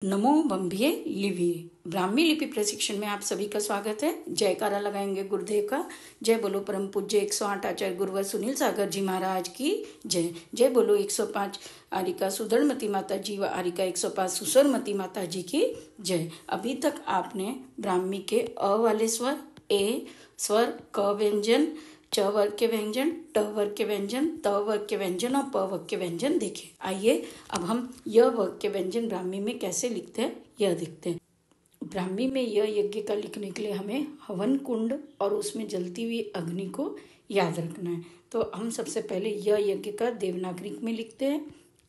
नमो बम्भिये लिविये ब्राह्मी लिपि प्रशिक्षण में आप सभी का स्वागत है। जयकारा लगाएंगे गुरुदेव का। जय बोलो परम पूज्य 108 आचार्य गुरुवर सुनील सागर जी महाराज की जय। जय बोलो 105 आरिका सुधरमती माता जी व आरिका 105 सुसरमती माता जी की जय। अभी तक आपने ब्राह्मी के अ वाले स्वर, ए स्वर, क व्यंजन, च वर्ग के व्यंजन, ट वर्ग के व्यंजन, त वर्ग के व्यंजन और प वर्ग के व्यंजन देखे। आइए अब हम य वर्ग के व्यंजन ब्राह्मी में कैसे लिखते हैं यह देखते हैं। ब्राह्मी में य यज्ञ का लिखने के लिए हमें हवन कुंड और उसमें जलती हुई अग्नि को याद रखना है। तो हम सबसे पहले य यज्ञ का देवनागरी में लिखते हैं।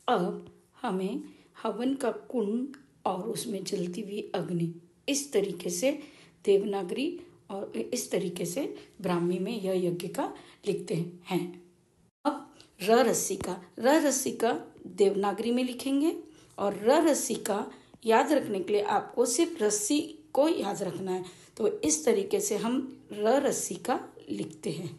अब हमें हवन का कुंड और उसमें जलती हुई अग्नि इस तरीके से देवनागरी और इस तरीके से ब्राह्मी में यह यज्ञ का लिखते हैं। अब र रस्सी का देवनागरी में लिखेंगे और र रस्सी का याद रखने के लिए आपको सिर्फ रस्सी को याद रखना है। तो इस तरीके से हम र रस्सी का लिखते हैं।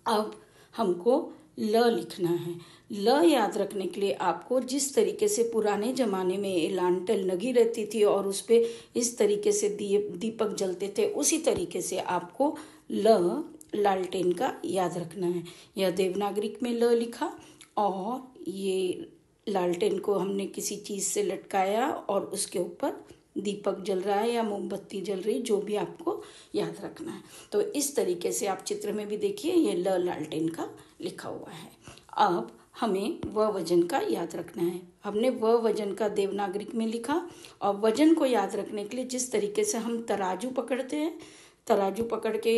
अब हमको ल लिखना है। ल याद रखने के लिए आपको जिस तरीके से पुराने ज़माने में लालटेन लगी रहती थी और उस पर इस तरीके से दीपक जलते थे, उसी तरीके से आपको ल लालटेन का याद रखना है। यह देवनागरी में ल लिखा और ये लालटेन को हमने किसी चीज़ से लटकाया और उसके ऊपर दीपक जल रहा है या मोमबत्ती जल रही, जो भी आपको याद रखना है। तो इस तरीके से आप चित्र में भी देखिए, ये ल लालटेन का लिखा हुआ है। अब हमें व वजन का याद रखना है। हमने व वजन का देवनागरी में लिखा और वजन को याद रखने के लिए जिस तरीके से हम तराजू पकड़ते हैं, तराजू पकड़ के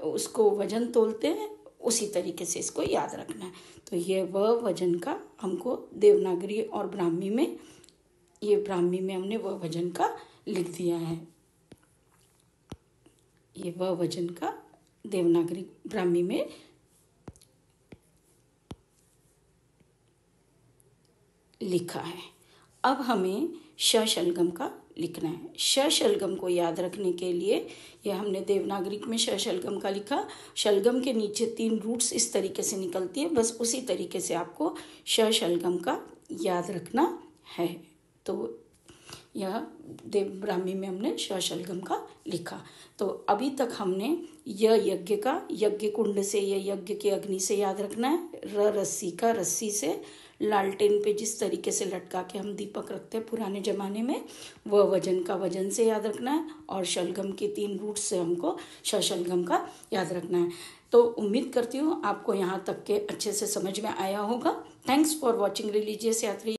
उसको वजन तोलते हैं, उसी तरीके से इसको याद रखना है। तो ये व वजन का हमको देवनागरी और ब्राह्मी में, ये ब्राह्मी में हमने व वजन का लिख दिया है। ये व वजन का देवनागरी ब्राह्मी में लिखा है। अब हमें श शलगम का लिखना है। श शलगम को याद रखने के लिए यह हमने देवनागरी में श शलगम का लिखा। शलगम के नीचे 3 रूट्स इस तरीके से निकलती है, बस उसी तरीके से आपको श शलगम का याद रखना है। तो यह देव ब्राह्मी में हमने श शलगम का लिखा। तो अभी तक हमने यज्ञ का यज्ञ कुंड से, यह यज्ञ की अग्नि से याद रखना है। र रस्सी का रस्सी से, लालटेन पे जिस तरीके से लटका के हम दीपक रखते हैं पुराने ज़माने में, वह वजन का वजन से याद रखना है और शलगम के 3 रूट से हमको श शलगम का याद रखना है। तो उम्मीद करती हूँ आपको यहाँ तक के अच्छे से समझ में आया होगा। थैंक्स फॉर वॉचिंग रिलीजियस यात्री।